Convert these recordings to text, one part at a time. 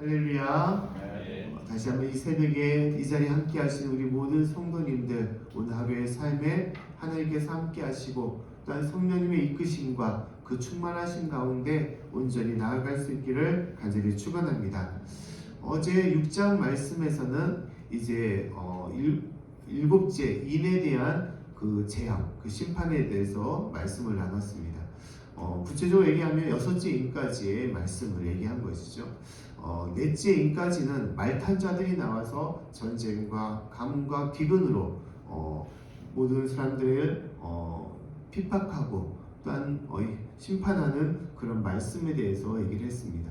할렐루야. 다시 한번 이 새벽에 이 자리에 함께 하신 우리 모든 성도님들, 오늘 하루의 삶에 하나님께서 함께 하시고 또한 성령님의 이끄심과 그 충만하신 가운데 온전히 나아갈 수 있기를 간절히 축원합니다. 어제 6장 말씀에서는 이제 일곱째 인에 대한 그 재앙, 그 심판에 대해서 말씀을 나눴습니다. 구체적으로 얘기하면 6째 인까지의 말씀을 얘기한 것이죠. 넷째 인까지는 말탄 자들이 나와서 전쟁과 가뭄과 기근으로 모든 사람들을 핍박하고 또한 심판하는 그런 말씀에 대해서 얘기를 했습니다.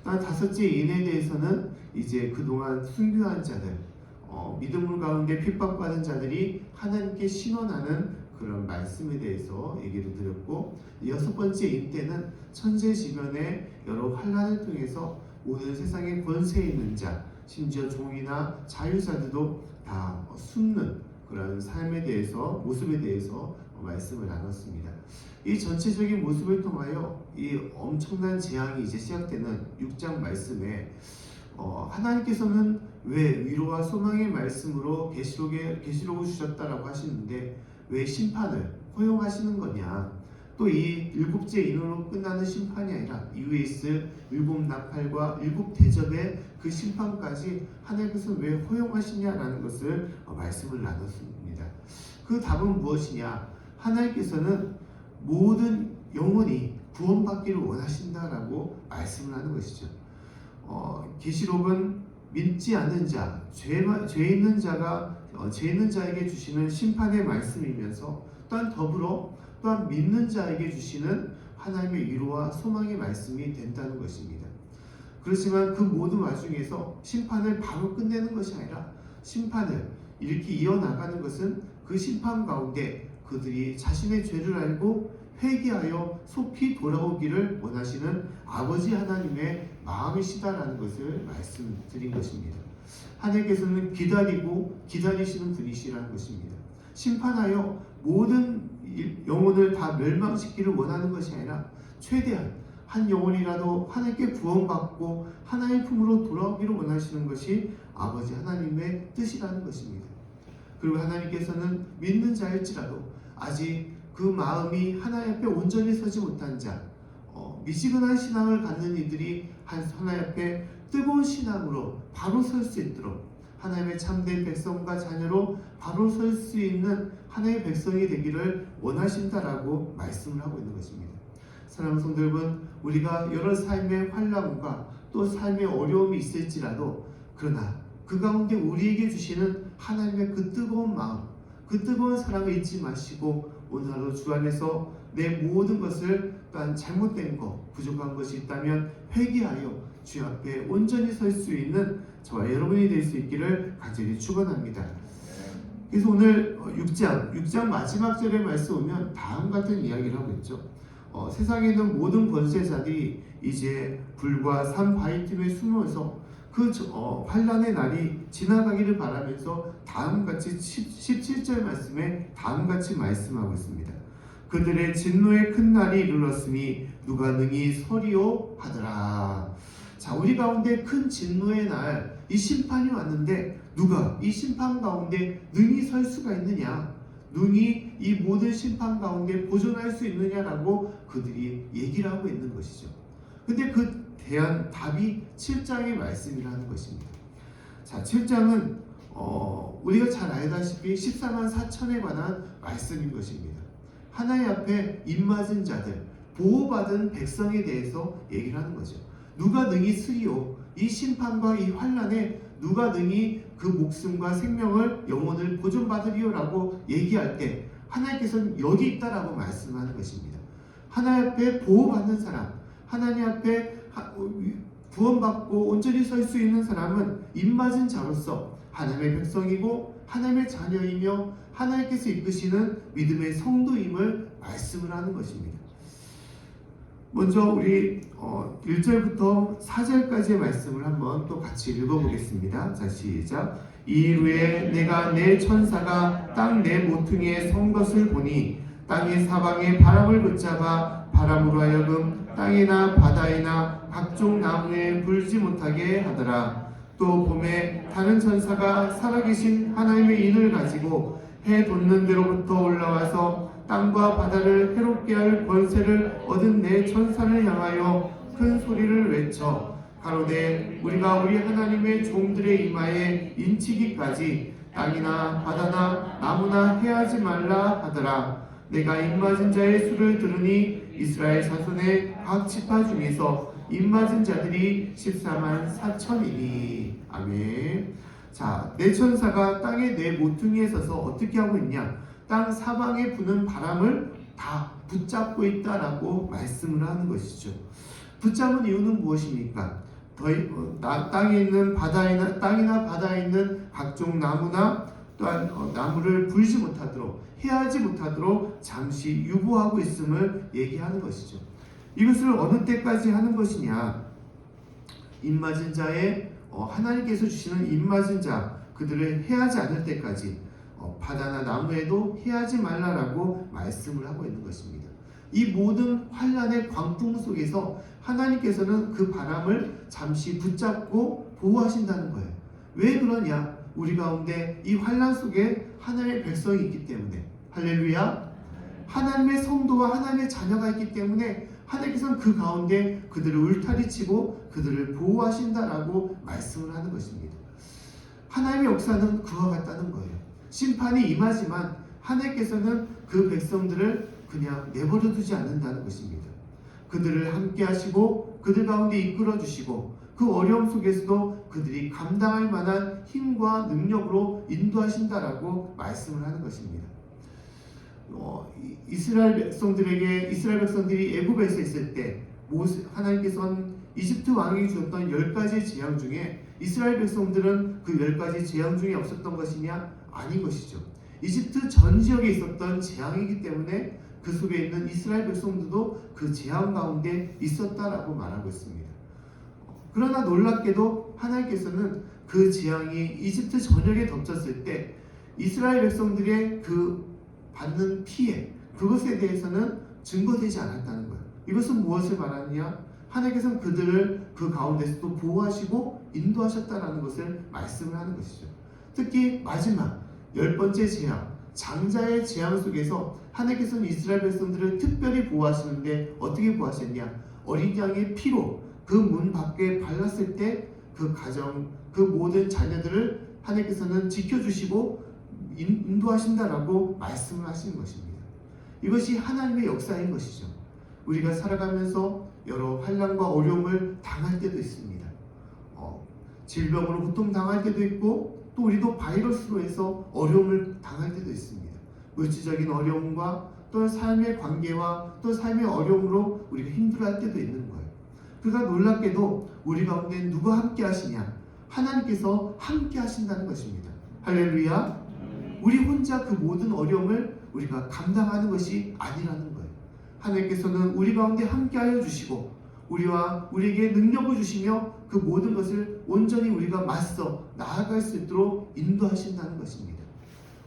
또한 5째 인에 대해서는 이제 그동안 순교한 자들, 믿음 가운데 핍박받은 자들이 하나님께 신원하는 그런 말씀에 대해서 얘기를 드렸고, 6번째 인 때는 천재지변의 여러 환난을 통해서 오늘 세상에 권세 있는 자, 심지어 종이나 자유자들도 다 숨는 그런 삶에 대해서, 모습에 대해서 말씀을 나눴습니다. 이 전체적인 모습을 통하여 이 엄청난 재앙이 이제 시작되는 6장 말씀에 하나님께서는 왜 위로와 소망의 말씀으로 계시록을 주셨다라고 하시는데 왜 심판을 허용하시는 거냐? 또 이 7째 인으로 끝나는 심판이 아니라 이후에 있을 7 나팔과 7 대접의 그 심판까지 하나님께서 왜 허용하시냐라는 것을 말씀을 나눴습니다. 그 답은 무엇이냐? 하나님께서는 모든 영혼이 구원받기를 원하신다라고 말씀을 하는 것이죠. 계시록은 믿지 않는 자, 죄 있는 자에게 주시는 심판의 말씀이면서 또한 더불어 또한 믿는 자에게 주시는 하나님의 위로와 소망의 말씀이 된다는 것입니다. 그렇지만 그 모든 와중에서 심판을 바로 끝내는 것이 아니라 심판을 이렇게 이어나가는 것은 그 심판 가운데 그들이 자신의 죄를 알고 회개하여 속히 돌아오기를 원하시는 아버지 하나님의 마음이시다라는 것을 말씀드린 것입니다. 하나님께서는 기다리시는 분이시라는 것입니다. 심판하여 모든 영혼을 다 멸망시키기를 원하는 것이 아니라 최대한 한 영혼이라도 하나님께 구원받고 하나님의 품으로 돌아오기를 원하시는 것이 아버지 하나님의 뜻이라는 것입니다. 그리고 하나님께서는 믿는 자일지라도 아직 그 마음이 하나님 앞에 온전히 서지 못한 자, 미지근한 신앙을 갖는 이들이 하나님 앞에 뜨거운 신앙으로 바로 설 수 있도록 하나님의 참된 백성과 자녀로 바로 설 수 있는 하나님의 백성이 되기를 원하신다라고 말씀을 하고 있는 것입니다. 사랑하는 성도 여러분, 우리가 여러 삶의 환난과 또 삶의 어려움이 있을지라도 그러나 그 가운데 우리에게 주시는 하나님의 그 뜨거운 마음, 그 뜨거운 사랑을 잊지 마시고 오늘 하루 주 안에서 내 모든 것을 또한 잘못된 것, 부족한 것이 있다면 회개하여 주 앞에 온전히 설 수 있는 저와 여러분이 될 수 있기를 간절히 축원합니다. 그래서 오늘 6장 마지막 절에 말씀 오면 다음 같은 이야기를 하고 있죠. 세상에 있는 모든 권세자들이 이제 불과 산 바위 틈에 숨어서 그 환난의 날이 지나가기를 바라면서 다음같이 17절 말씀에 다음같이 말씀하고 있습니다. 그들의 진노의 큰 날이 이르렀으니 누가 능히 서리오 하더라. 자, 우리 가운데 큰 진노의 날, 이 심판이 왔는데 누가 이 심판 가운데 능히 설 수가 있느냐, 능히 이 모든 심판 가운데 보존할 수 있느냐라고 그들이 얘기를 하고 있는 것이죠. 근데 그 대한 답이 7장의 말씀이라는 것입니다. 자, 7장은 우리가 잘 알다시피 14만 4천에 관한 말씀인 것입니다. 하나님 앞에 입맞은 자들, 보호받은 백성에 대해서 얘기를 하는 거죠. 누가 능히 쓰리오, 이 심판과 이 환난에 누가 능히 그 목숨과 생명을, 영혼을 보존받으리오라고 얘기할 때 하나님께서는 여기 있다라고 말씀하는 것입니다. 하나님 앞에 보호받는 사람, 하나님 앞에 구원받고 온전히 설 수 있는 사람은 입맞은 자로서 하나님의 백성이고 하나님의 자녀이며 하나님께서 이끄시는 믿음의 성도임을 말씀을 하는 것입니다. 먼저 우리 1절부터 4절까지의 말씀을 한번 또 같이 읽어보겠습니다. 자, 시작. 이후에 내가 내 천사가 땅 내 모퉁이에 선 것을 보니 땅이 사방에 바람을 붙잡아 바람으로 하여금 땅이나 바다이나 각종 나무에 불지 못하게 하더라. 또 봄에 다른 천사가 살아계신 하나님의 인을 가지고 해 돋는 데로부터 올라와서 땅과 바다를 해롭게 할 권세를 얻은 네 천사를 향하여 큰 소리를 외쳐 가로되 우리가 우리 하나님의 종들의 이마에 인치기까지 땅이나 바다나 나무나 해하지 말라 하더라. 내가 입맞은 자의 수를 들으니 이스라엘 자손의 각 지파 중에서 입맞은 자들이 14만 4천이니. 아멘. 자, 네 천사가 땅의 네 모퉁이에 서서 어떻게 하고 있냐? 땅 사방에 부는 바람을 다 붙잡고 있다라고 말씀을 하는 것이죠. 붙잡은 이유는 무엇입니까? 땅에 있는 땅이나 바다에 있는 각종 나무나 또한 나무를 불지 못하도록 해하지 못하도록 잠시 유보하고 있음을 얘기하는 것이죠. 이것을 어느 때까지 하는 것이냐? 입맞은 자의 하나님께서 주시는 입맞은 자 그들을 해하지 않을 때까지 바다나 나무에도 해하지 말라라고 말씀을 하고 있는 것입니다. 이 모든 환란의 광풍 속에서 하나님께서는 그 바람을 잠시 붙잡고 보호하신다는 거예요. 왜 그러냐? 우리 가운데 이 환란 속에 하나님의 백성이 있기 때문에. 할렐루야. 하나님의 성도와 하나님의 자녀가 있기 때문에 하나님께서는 그 가운데 그들을 울타리치고 그들을 보호하신다라고 말씀을 하는 것입니다. 하나님의 역사는 그와 같다는 거예요. 심판이 임하지만 하나님께서는 그 백성들을 그냥 내버려 두지 않는다는 것입니다. 그들을 함께 하시고 그들 가운데 이끌어 주시고 그 어려움 속에서도 그들이 감당할 만한 힘과 능력으로 인도하신다라고 말씀을 하는 것입니다. 이스라엘 백성들이 애굽에서 있을 때 하나님께서는 이집트 왕이 주었던 10가지 재앙 중에 이스라엘 백성들은 그 10가지 재앙 중에 없었던 것이냐? 아닌 것이죠. 이집트 전 지역에 있었던 재앙이기 때문에 그 속에 있는 이스라엘 백성들도 그 재앙 가운데 있었다라고 말하고 있습니다. 그러나 놀랍게도 하나님께서는 그 재앙이 이집트 전역에 덮쳤을 때 이스라엘 백성들의 그 받는 피해 그것에 대해서는 증거되지 않았다는 거예요. 이것은 무엇을 말하느냐? 하나님께서는 그들을 그 가운데서도 보호하시고 인도하셨다라는 것을 말씀을 하는 것이죠. 특히 마지막 10번째 재앙 장자의 재앙 속에서 하나님께서는 이스라엘 백성들을 특별히 보호하시는데 어떻게 보호하셨냐? 어린 양의 피로 그 문 밖에 발랐을 때 그 가정 그 모든 자녀들을 하나님께서는 지켜주시고 인도하신다라고 말씀을 하시는 것입니다. 이것이 하나님의 역사인 것이죠. 우리가 살아가면서 여러 환난과 어려움을 당할 때도 있습니다. 질병으로 고통당할 때도 있고 또 우리도 바이러스로 해서 어려움을 당할 때도 있습니다. 물질적인 어려움과 또 삶의 관계와 또 삶의 어려움으로 우리가 힘들어할 때도 있는 거예요. 그러나 놀랍게도 우리 가운데 누가 함께 하시냐? 하나님께서 함께 하신다는 것입니다. 할렐루야. 우리 혼자 그 모든 어려움을 우리가 감당하는 것이 아니라는 거예요. 하나님께서는 우리 가운데 함께하여 주시고 우리에게 능력을 주시며 그 모든 것을 온전히 우리가 맞서 나아갈 수 있도록 인도하신다는 것입니다.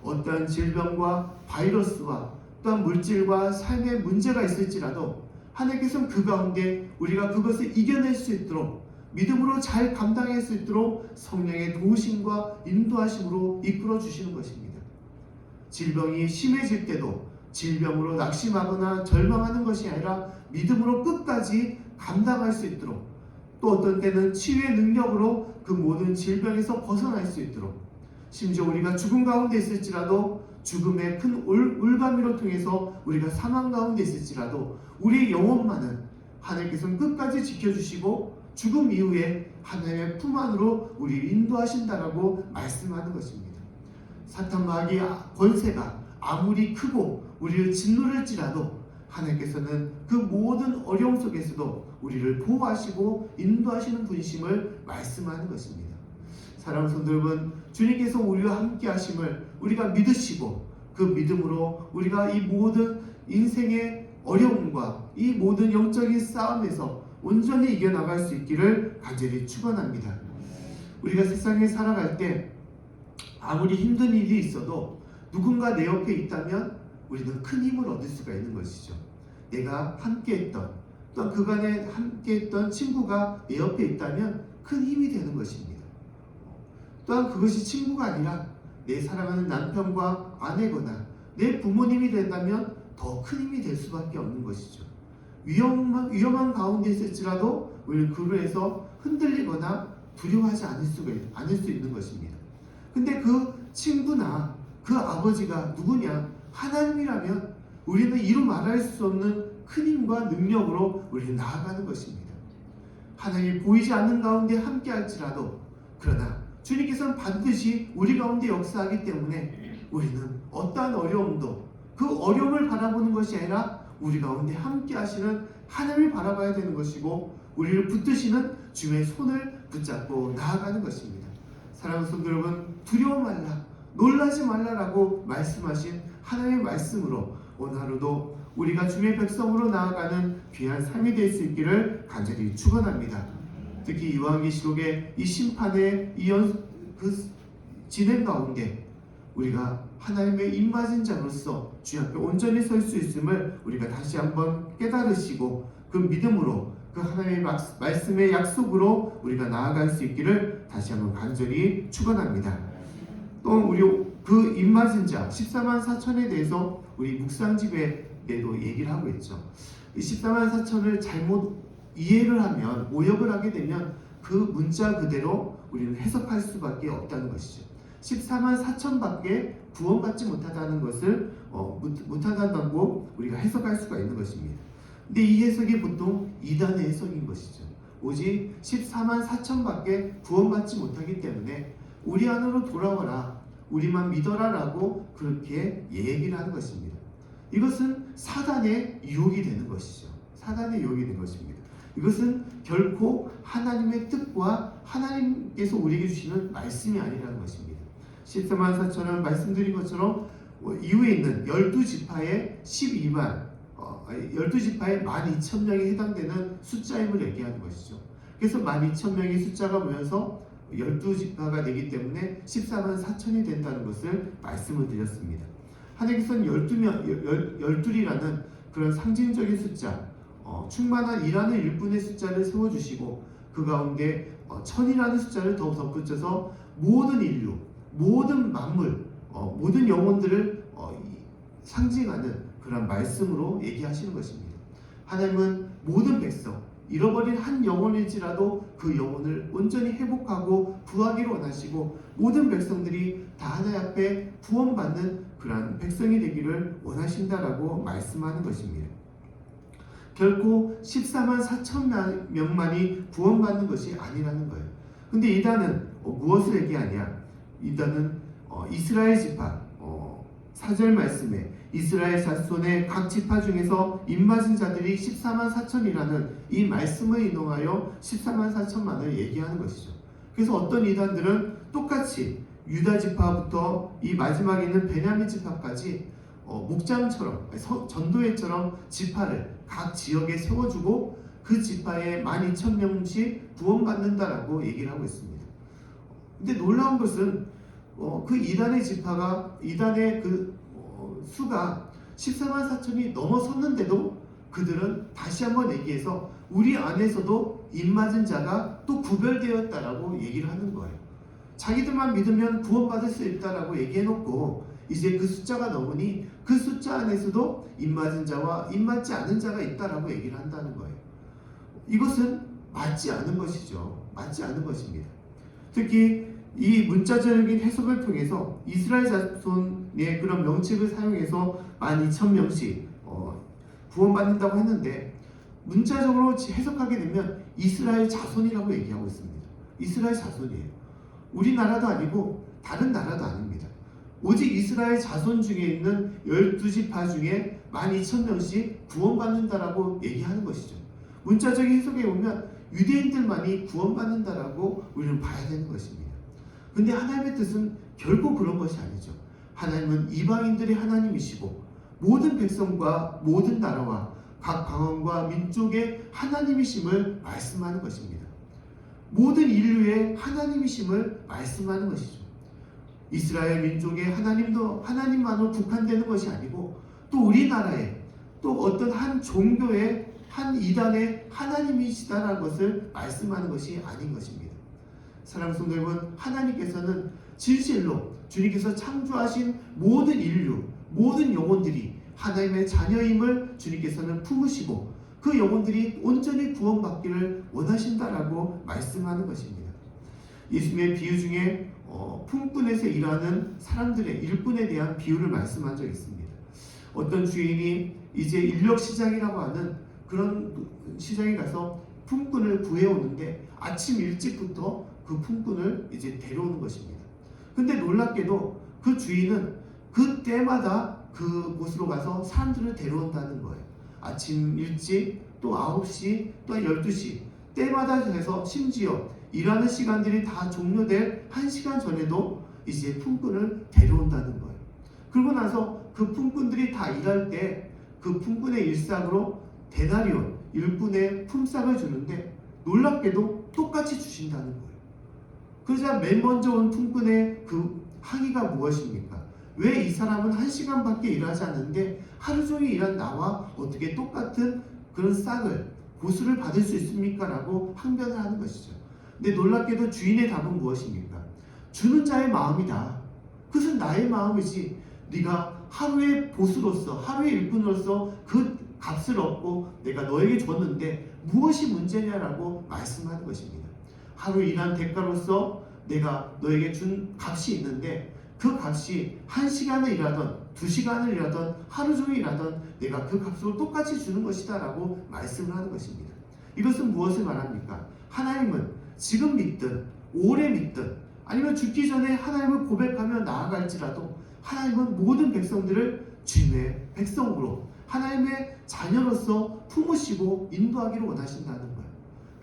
어떠한 질병과 바이러스와 또한 물질과 삶의 문제가 있을지라도 하나님께서는 그 가운데 우리가 그것을 이겨낼 수 있도록 믿음으로 잘 감당할 수 있도록 성령의 도우심과 인도하심으로 이끌어 주시는 것입니다. 질병이 심해질 때도 질병으로 낙심하거나 절망하는 것이 아니라 믿음으로 끝까지 감당할 수 있도록 또 어떤 때는 치유의 능력으로 그 모든 질병에서 벗어날 수 있도록 심지어 우리가 죽음 가운데 있을지라도 죽음의 큰 울가미로 통해서 우리가 사망 가운데 있을지라도 우리의 영혼만은 하나님께서는 끝까지 지켜주시고 죽음 이후에 하나님의 품 안으로 우리를 인도하신다라고 말씀하는 것입니다. 사탄 마귀의 권세가 아무리 크고 우리를 짓누를지라도 하나님께서는 그 모든 어려움 속에서도 우리를 보호하시고 인도하시는 분이심을 말씀하는 것입니다. 사랑하는 성도 여러분, 주님께서 우리와 함께 하심을 우리가 믿으시고 그 믿음으로 우리가 이 모든 인생의 어려움과 이 모든 영적인 싸움에서 온전히 이겨나갈 수 있기를 간절히 축원합니다. 우리가 세상에 살아갈 때 아무리 힘든 일이 있어도 누군가 내 옆에 있다면 우리는 큰 힘을 얻을 수가 있는 것이죠. 내가 함께했던 또한 그간에 함께했던 친구가 내 옆에 있다면 큰 힘이 되는 것입니다. 또한 그것이 친구가 아니라 내 사랑하는 남편과 아내거나 내 부모님이 된다면 더 큰 힘이 될 수밖에 없는 것이죠. 위험한 가운데 있을지라도 우리는 그로 해서 흔들리거나 두려워하지 않을 수 있는 것입니다. 근데 그 친구나 그 아버지가 누구냐? 하나님이라면 우리는 이루 말할 수 없는 큰 힘과 능력으로 우리는 나아가는 것입니다. 하나님이 보이지 않는 가운데 함께 할지라도 그러나 주님께서는 반드시 우리 가운데 역사하기 때문에 우리는 어떠한 어려움도 그 어려움을 바라보는 것이 아니라 우리 가운데 함께 하시는 하나님을 바라봐야 되는 것이고 우리를 붙드시는 주의 손을 붙잡고 나아가는 것입니다. 사랑하는 성도 여러분, 두려워 말라, 놀라지 말라라고 말씀하신 하나님의 말씀으로 오늘 하루도 우리가 주의 백성으로 나아가는 귀한 삶이 될 수 있기를 간절히 축원합니다. 특히 요한계시록의 이 심판의 그 진행 가운데 우리가 하나님의 입맞은 자로서 주 앞에 온전히 설 수 있음을 우리가 다시 한번 깨달으시고 그 믿음으로 그 하나님의 말씀의 약속으로 우리가 나아갈 수 있기를 다시 한번 간절히 축원합니다. 또 우리 그 입맞은 자 14만 4천에 대해서 우리 묵상집에도 얘기를 하고 있죠. 이 14만 4천을 잘못 이해를 하면 오역을 하게 되면 그 문자 그대로 우리는 해석할 수밖에 없다는 것이죠. 14만 4천밖에 구원받지 못하다는 것을 못하다고 우리가 해석할 수가 있는 것입니다. 근데 이 해석이 보통 이단의 해석인 것이죠. 오직 14만 4천밖에 구원받지 못하기 때문에 우리 안으로 돌아와라, 우리만 믿어라 라고 그렇게 얘기를 하는 것입니다. 이것은 사단의 유혹이 되는 것이죠. 사단의 유혹이 되는 것입니다. 이것은 결코 하나님의 뜻과 하나님께서 우리에게 주시는 말씀이 아니라는 것입니다. 14만 4천은 말씀드린 것처럼 이후에 있는 12지파의 12지파의 12,000명에 해당되는 숫자임을 얘기하는 것이죠. 그래서 12,000명의 숫자가 모여서 12지파가 되기 때문에 14만 4천이 된다는 것을 말씀을 드렸습니다. 하나님께서는 12이라는 그런 상징적인 숫자, 충만한 이라는 일꾼의 숫자를 세워주시고 그 가운데 1000이라는 숫자를 더 덧붙여서 모든 인류, 모든 만물, 모든 영혼들을 상징하는 그런 말씀으로 얘기하시는 것입니다. 하나님은 모든 백성, 잃어버린 한 영혼일지라도 그 영혼을 온전히 회복하고 구하기를 원하시고 모든 백성들이 다 하나님 앞에 구원받는 그러한 백성이 되기를 원하신다라고 말씀하는 것입니다. 결코 14만 4천 명만이 구원받는 것이 아니라는 거예요. 근데 이단은 무엇을 얘기하냐? 이단은 이스라엘 지파 4절 말씀에 이스라엘 자손의 각 지파 중에서 입맞은 자들이 14만 4천이라는 이 말씀을 인용하여 14만 4천만을 얘기하는 것이죠. 그래서 어떤 이단들은 똑같이 유다 지파부터 이 마지막에 있는 베냐민 지파까지 목장처럼 전도회처럼 지파를 각 지역에 세워주고 그 지파에 12,000명씩 구원받는다라고 얘기를 하고 있습니다. 근데 놀라운 것은 그 이단의 지파가 이단의 그 수가 14만 4천이 넘어섰는데도 그들은 다시 한번 얘기해서 우리 안에서도 입맞은 자가 또 구별되었다라고 얘기를 하는 거예요. 자기들만 믿으면 구원받을 수 있다라고 얘기해놓고 이제 그 숫자가 넘으니 그 숫자 안에서도 입맞은 자와 입맞지 않은 자가 있다라고 얘기를 한다는 거예요. 이것은 맞지 않은 것이죠. 맞지 않은 것입니다. 특히 이 문자적인 해석을 통해서 이스라엘 자손의 그런 명칭을 사용해서 12,000명씩 구원받는다고 했는데 문자적으로 해석하게 되면 이스라엘 자손이라고 얘기하고 있습니다. 이스라엘 자손이에요. 우리나라도 아니고 다른 나라도 아닙니다. 오직 이스라엘 자손 중에 있는 12지파 중에 12,000명씩 구원받는다라고 얘기하는 것이죠. 문자적인 해석에 보면 유대인들만이 구원받는다라고 우리는 봐야 되는 것입니다. 근데 하나님의 뜻은 결코 그런 것이 아니죠. 하나님은 이방인들의 하나님이시고 모든 백성과 모든 나라와 각 방언과 민족의 하나님이심을 말씀하는 것입니다. 모든 인류의 하나님이심을 말씀하는 것이죠. 이스라엘 민족의 하나님도 하나님만으로 국한되는 것이 아니고 또 우리나라에 또 어떤 한 종교의 한 이단의 하나님이시다라는 것을 말씀하는 것이 아닌 것입니다. 사랑하는 성도 여러분, 하나님께서는 진실로 주님께서 창조하신 모든 인류, 모든 영혼들이 하나님의 자녀임을 주님께서는 품으시고 그 영혼들이 온전히 구원받기를 원하신다라고 말씀하는 것입니다. 예수님의 비유 중에 품꾼에서 일하는 사람들의 일꾼에 대한 비유를 말씀한 적이 있습니다. 어떤 주인이 이제 인력 시장이라고 하는 그런 시장에 가서 품꾼을 구해오는데 아침 일찍부터 그 품꾼을 이제 데려오는 것입니다. 근데 놀랍게도 그 주인은 그 때마다 그곳으로 가서 사람들을 데려온다는 거예요. 아침 일찍, 또 9시, 또 12시 때마다 해서 심지어 일하는 시간들이 다 종료될 1시간 전에도 이제 품꾼을 데려온다는 거예요. 그러고 나서 그 품꾼들이 다 일할 때 그 품꾼의 일상으로 데나리온, 일꾼의 품삯을 주는데 놀랍게도 똑같이 주신다는 거예요. 그러자 맨 먼저 온 품꾼의 그 항의가 무엇입니까? 왜 이 사람은 1시간밖에 일하지 않는데 하루 종일 일한 나와 어떻게 똑같은 그런 싹을, 보수를 받을 수 있습니까? 라고 항변을 하는 것이죠. 근데 놀랍게도 주인의 답은 무엇입니까? 주는 자의 마음이다. 그것은 나의 마음이지 네가 하루의 보수로서, 하루의 일꾼으로서 그 값을 얻고 내가 너에게 줬는데 무엇이 문제냐라고 말씀하는 것입니다. 하루 일한 대가로서 내가 너에게 준 값이 있는데 그 값이 1시간을 일하던 2시간을 일하던 하루 종일 일하던 내가 그 값으로 똑같이 주는 것이다 라고 말씀을 하는 것입니다. 이것은 무엇을 말합니까? 하나님은 지금 믿든 오래 믿든 아니면 죽기 전에 하나님을 고백하며 나아갈지라도 하나님은 모든 백성들을 주님의 백성으로 하나님의 자녀로서 품으시고 인도하기를 원하신다는 거예요.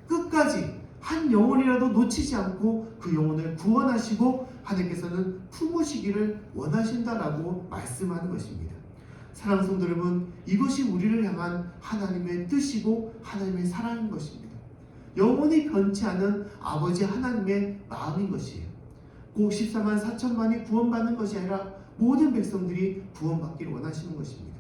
끝까지 한 영혼이라도 놓치지 않고 그 영혼을 구원하시고 하나님께서는 품으시기를 원하신다라고 말씀하는 것입니다. 사랑하는 성도 여러분, 이것이 우리를 향한 하나님의 뜻이고 하나님의 사랑인 것입니다. 영원히 변치 않은 아버지 하나님의 마음인 것이에요. 꼭 14만 4천만이 구원받는 것이 아니라 모든 백성들이 구원받기를 원하시는 것입니다.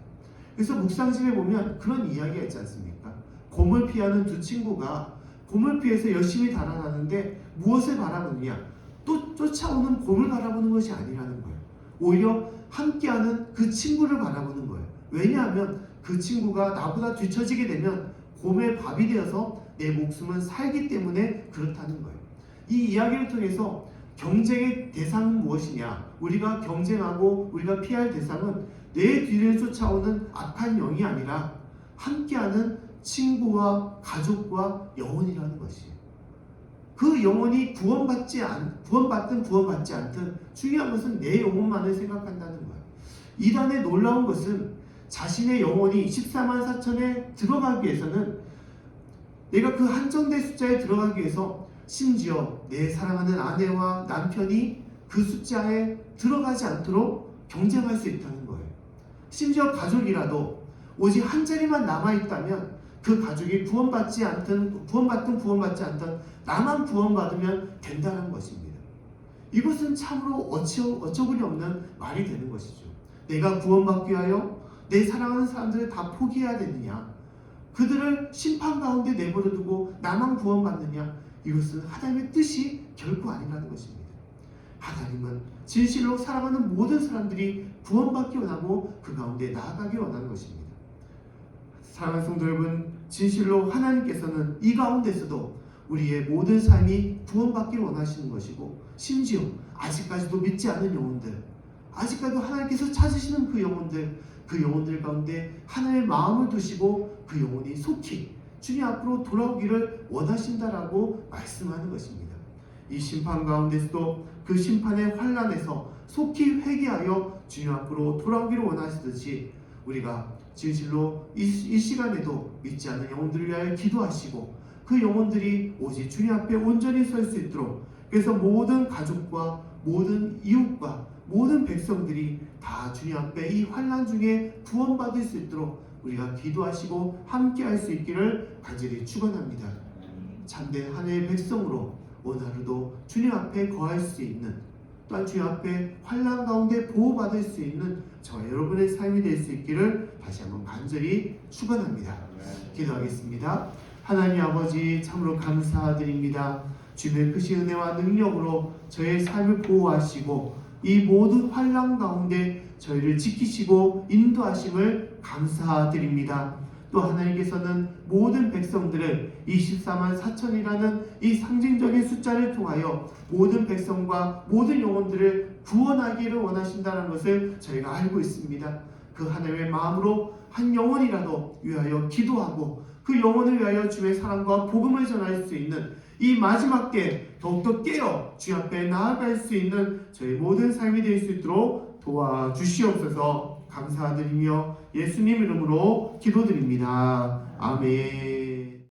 그래서 묵상집에 보면 그런 이야기가 있지 않습니까? 곰을 피하는 두 친구가 곰을 피해서 열심히 달아나는데 무엇을 바라보느냐? 또 쫓아오는 곰을 바라보는 것이 아니라는 거예요. 오히려 함께하는 그 친구를 바라보는 거예요. 왜냐하면 그 친구가 나보다 뒤처지게 되면 곰의 밥이 되어서 내 목숨은 살기 때문에 그렇다는 거예요. 이 이야기를 통해서 경쟁의 대상은 무엇이냐? 우리가 경쟁하고 우리가 피할 대상은 내 뒤를 쫓아오는 악한 영이 아니라 함께하는 친구와 가족과 영혼이라는 것이에요. 그 영혼이 구원받든 구원받지 않든 중요한 것은 내 영혼만을 생각한다는 거예요. 이단의 놀라운 것은 자신의 영혼이 14만 4천에 들어가기 위해서는 내가 그 한정된 숫자에 들어가기 위해서 심지어 내 사랑하는 아내와 남편이 그 숫자에 들어가지 않도록 경쟁할 수 있다는 거예요. 심지어 가족이라도 오직 한 자리만 남아있다면 그 가족이 구원받든 구원받지 않든 나만 구원받으면 된다는 것입니다. 이것은 참으로 어처구니 없는 말이 되는 것이죠. 내가 구원받기 위하여 내 사랑하는 사람들을 다 포기해야 되느냐? 그들을 심판 가운데 내버려 두고 나만 구원받느냐? 이것은 하나님의 뜻이 결코 아니라는 것입니다. 하나님은 진실로 사랑하는 모든 사람들이 구원받기 원하고 그 가운데 나아가기 원하는 것입니다. 사랑하는 성도 여러분, 진실로 하나님께서는 이 가운데서도 우리의 모든 삶이 구원받기를 원하시는 것이고 심지어 아직까지도 믿지 않는 영혼들, 아직까지도 하나님께서 찾으시는 그 영혼들 가운데 하나님의 마음을 두시고 그 영혼이 속히 주님 앞으로 돌아오기를 원하신다라고 말씀하는 것입니다. 이 심판 가운데서도 그 심판의 환란에서 속히 회개하여 주님 앞으로 돌아오기를 원하시듯이 우리가 진실로 이 시간에도 믿지 않는 영혼들을 위하여 기도하시고 그 영혼들이 오직 주님 앞에 온전히 설 수 있도록, 그래서 모든 가족과 모든 이웃과 모든 백성들이 다 주님 앞에 이 환난 중에 구원받을 수 있도록 우리가 기도하시고 함께 할 수 있기를 간절히 축원합니다. 참된 하나님의 백성으로 오늘 하루도 주님 앞에 거할 수 있는, 또한 주님 앞에 환난 가운데 보호받을 수 있는 저와 여러분의 삶이 될 수 있기를 다시 한번 간절히 축원합니다. 기도하겠습니다. 하나님 아버지 참으로 감사드립니다. 주님의 크신 은혜와 능력으로 저의 삶을 보호하시고 이 모든 환난 가운데 저희를 지키시고 인도하심을 감사드립니다. 또 하나님께서는 모든 백성들을 24만 4천이라는 이 상징적인 숫자를 통하여 모든 백성과 모든 영혼들을 구원하기를 원하신다는 것을 저희가 알고 있습니다. 그 하나님의 마음으로 한 영혼이라도 위하여 기도하고 그 영혼을 위하여 주의 사랑과 복음을 전할 수 있는 이 마지막 때 더욱더 깨어 주 앞에 나아갈 수 있는 저희 모든 삶이 될 수 있도록 도와주시옵소서. 감사드리며 예수님 이름으로 기도드립니다. 아멘.